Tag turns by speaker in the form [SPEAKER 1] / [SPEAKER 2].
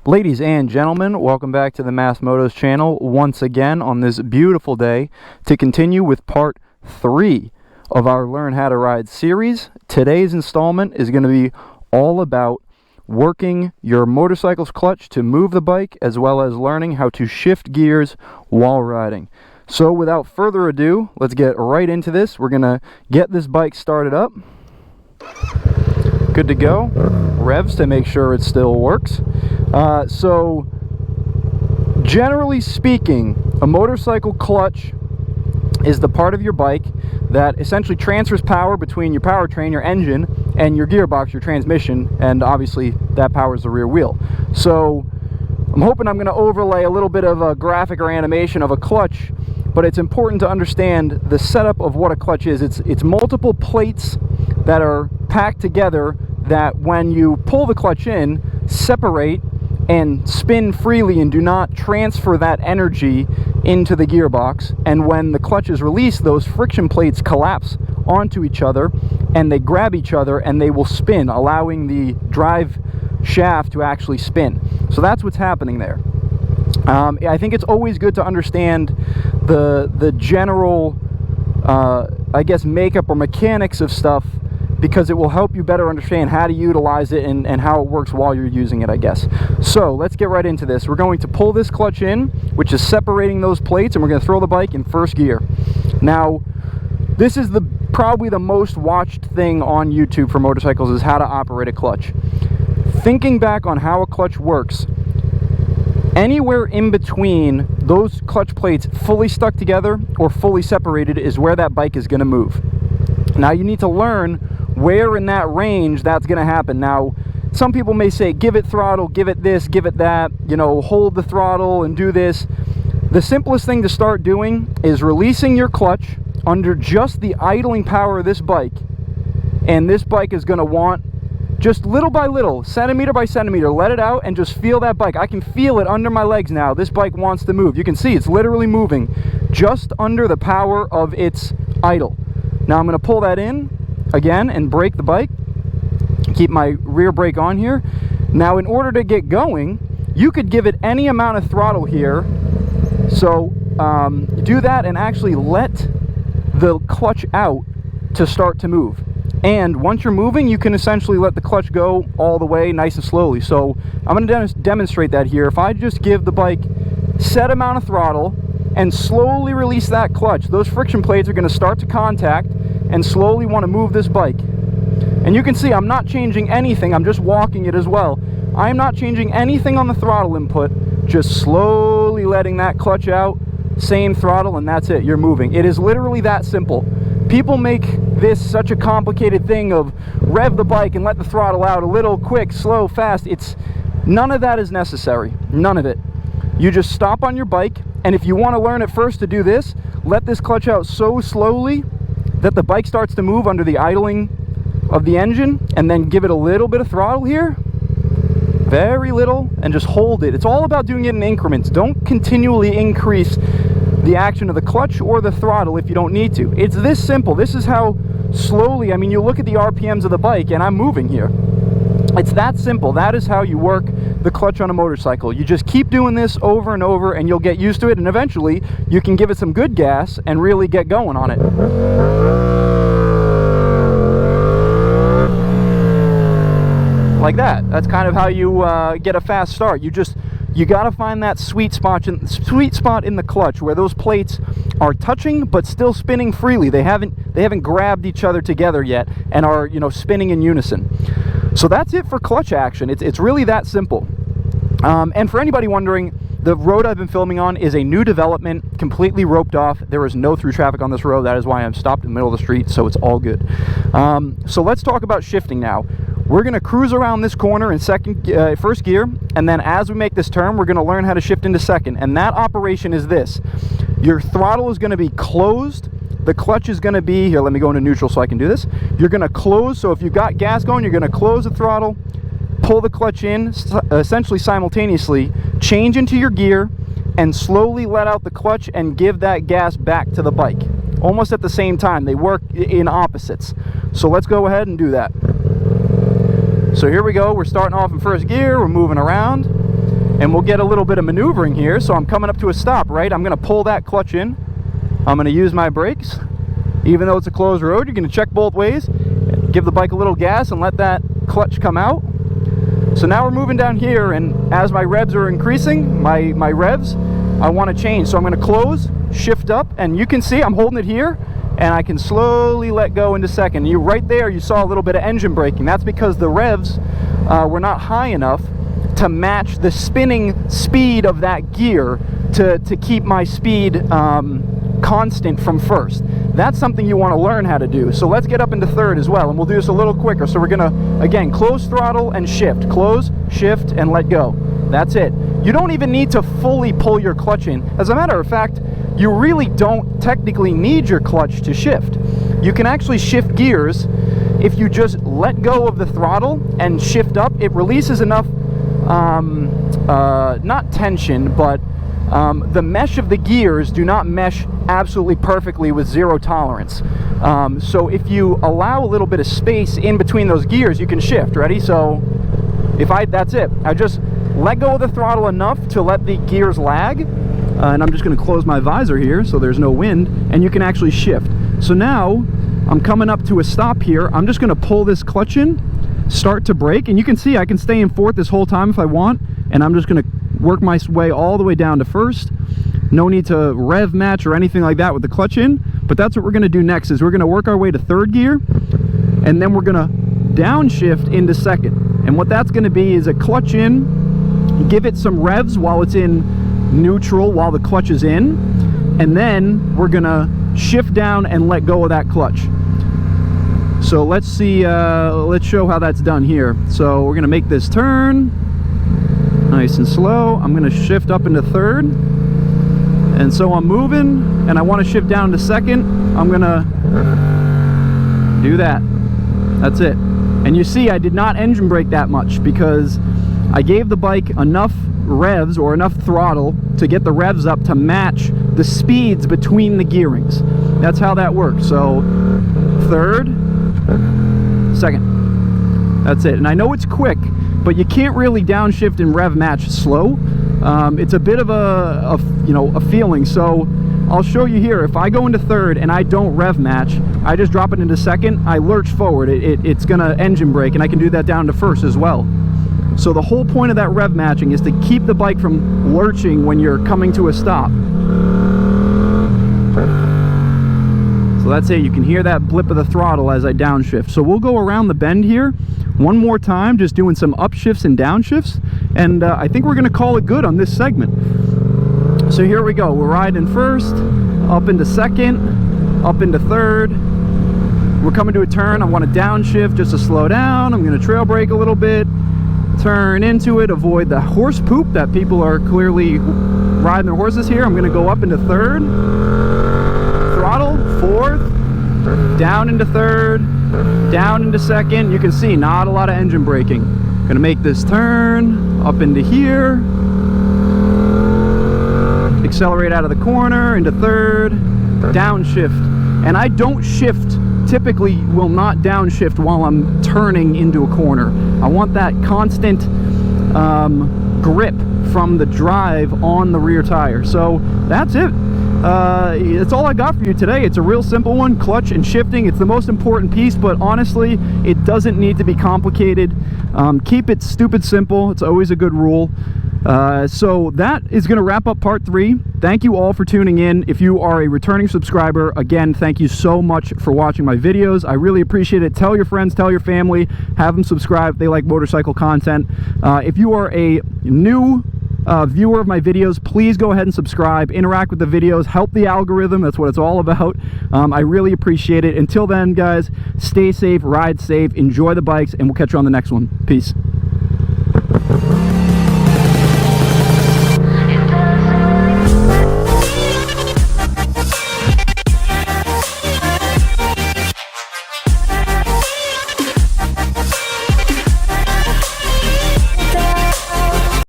[SPEAKER 1] Ladies and gentlemen, welcome back to the MASSmotos channel once again on this beautiful day to continue with part 3 of our Learn How to Ride series. Today's installment is going to be all about working your motorcycle's clutch to move the bike, as well as learning how to shift gears while riding. So without further ado, let's get right into this. We're going to get this bike started up. Good to go. Revs to make sure it still works. So generally speaking, a motorcycle clutch is the part of your bike that essentially transfers power between your powertrain, your engine, and your gearbox, your transmission, and obviously that powers the rear wheel. So I'm hoping I'm going to overlay a little bit of a graphic or animation of a clutch, but it's important to understand the setup of what a clutch is. It's multiple plates that are packed together that when you pull the clutch in, separate and spin freely and do not transfer that energy into the gearbox. And when the clutch is released, those friction plates collapse onto each other and they grab each other and they will spin, allowing the drive shaft to actually spin. So that's what's happening there. I think it's always good to understand the general I guess makeup or mechanics of stuff, because it will help you better understand how to utilize it and how it works while you're using it, I guess. So let's get right into this. We're going to pull this clutch in, which is separating those plates, and we're going to throw the bike in first gear. Now, this is probably the most watched thing on YouTube for motorcycles, is how to operate a clutch. Thinking back on how a clutch works, anywhere in between those clutch plates fully stuck together or fully separated is where that bike is going to move. Now you need to learn where in that range that's going to happen. Now, some people may say, give it throttle, give it this, give it that, you know, hold the throttle and do this. The simplest thing to start doing is releasing your clutch under just the idling power of this bike. And this bike is going to want, just little by little, centimeter by centimeter, let it out and just feel that bike. I can feel it under my legs now. This bike wants to move. You can see it's literally moving just under the power of its idle. Now I'm going to pull that in again and brake the bike. Keep my rear brake on here. Now in order to get going, you could give it any amount of throttle here. So do that and actually let the clutch out to start to move. And once you're moving, you can essentially let the clutch go all the way nice and slowly. So I'm going to demonstrate that here. If I just give the bike set amount of throttle and slowly release that clutch, those friction plates are going to start to contact and slowly want to move this bike. And you can see I'm not changing anything, I'm just walking it as well. I'm not changing anything on the throttle input, just slowly letting that clutch out, same throttle, and that's it, you're moving. It is literally that simple. People make this such a complicated thing of rev the bike and let the throttle out a little, quick, slow, fast. None of that is necessary, none of it. You just stop on your bike, and if you want to learn at first to do this, let this clutch out so slowly that the bike starts to move under the idling of the engine, and then give it a little bit of throttle here, very little, and just hold it. It's all about doing it in increments. Don't continually increase the action of the clutch or the throttle if you don't need to. It's this simple. This is how slowly, I mean, you look at the RPMs of the bike and I'm moving here. It's that simple. That is how you work the clutch on a motorcycle. You just keep doing this over and over and you'll get used to it, and eventually you can give it some good gas and really get going on it. Like that. That's kind of how you get a fast start. You got to find that sweet spot in the clutch where those plates are touching but still spinning freely. They haven't grabbed each other together yet and are, you know, spinning in unison. So that's it for clutch action. It's really that simple. And for anybody wondering, the road I've been filming on is a new development, completely roped off. There is no through traffic on this road. That is why I'm stopped in the middle of the street, so it's all good. So let's talk about shifting now. We're going to cruise around this corner in first gear, and then as we make this turn, we're going to learn how to shift into second. And that operation is this. Your throttle is going to be closed. The clutch is going to be, here, let me go into neutral so I can do this. You're going to close, so if you've got gas going, you're going to close the throttle, pull the clutch in, essentially simultaneously, change into your gear, and slowly let out the clutch and give that gas back to the bike. Almost at the same time. They work in opposites. So let's go ahead and do that. So here we go, we're starting off in first gear, we're moving around. and we'll get a little bit of maneuvering here. So I'm coming up to a stop, right? I'm going to pull that clutch in. I'm going to use my brakes. Even though it's a closed road, you're going to check both ways. Give the bike a little gas and let that clutch come out. So now we're moving down here, and as my revs are increasing, my revs, I want to change. So I'm going to close, shift up, and you can see I'm holding it here, and I can slowly let go into second. You right there, you saw a little bit of engine braking. That's because the revs were not high enough to match the spinning speed of that gear to keep my speed constant from first. That's something you want to learn how to do. So let's get up into third as well, and we'll do this a little quicker. So we're gonna, again, close throttle and shift. Close, shift, and let go. That's it. You don't even need to fully pull your clutch in. As a matter of fact, you really don't technically need your clutch to shift. You can actually shift gears if you just let go of the throttle and shift up. It releases enough, not tension, but the mesh of the gears do not mesh absolutely perfectly with zero tolerance. So if you allow a little bit of space in between those gears, you can shift. Ready? So that's it. I just let go of the throttle enough to let the gears lag, and I'm just going to close my visor here so there's no wind, and you can actually shift. So now I'm coming up to a stop here. I'm just going to pull this clutch in, start to brake, and you can see I can stay in fourth this whole time if I want, and I'm just going to work my way all the way down to first. No need to rev match or anything like that with the clutch in, but that's what we're going to do next. Is we're going to work our way to third gear, and then we're going to downshift into second. And what that's going to be is a clutch in, give it some revs while it's in neutral while the clutch is in, and then we're going to shift down and let go of that clutch. So let's see, let's show how that's done here. So we're going to make this turn nice and slow. I'm going to shift up into third, and so I'm moving, and I want to shift down to second. I'm going to do that. That's it. And you see I did not engine brake that much because I gave the bike enough revs or enough throttle to get the revs up to match the speeds between the gearings. That's how that works. So third, second. That's it. And I know it's quick, but you can't really downshift and rev match slow. It's a bit of a feeling. So I'll show you here. If I go into third and I don't rev match, I just drop it into second, I lurch forward. It's gonna engine brake, and I can do that down to first as well. So the whole point of that rev matching is to keep the bike from lurching when you're coming to a stop. So that's it. You can hear that blip of the throttle as I downshift. So we'll go around the bend here one more time, just doing some upshifts and downshifts, and I think we're going to call it good on this segment. So here we go. We're riding first, up into second, up into third. We're coming to a turn. I want to downshift just to slow down. I'm going to trail brake a little bit, turn into it, avoid the horse poop that people are clearly riding their horses here. I'm going to go up into third, throttle, fourth, down into third, down into second. You can see not a lot of engine braking. Gonna make this turn up into here, accelerate out of the corner into third, downshift. And I don't shift, typically will not downshift while I'm turning into a corner. I want that constant grip from the drive on the rear tire. So that's it. That's all I got for you today. It's a real simple one, clutch and shifting. It's the most important piece, but honestly, it doesn't need to be complicated. Keep it stupid simple. It's always a good rule. So that is going to wrap up part 3. Thank you all for tuning in. If you are a returning subscriber, again, thank you so much for watching my videos. I really appreciate it. Tell your friends, tell your family, have them subscribe if they like motorcycle content. If you are a new viewer of my videos, please go ahead and subscribe, interact with the videos, help the algorithm. That's what it's all about. I really appreciate it. Until then, guys, stay safe, ride safe, enjoy the bikes, and we'll catch you on the next one. Peace.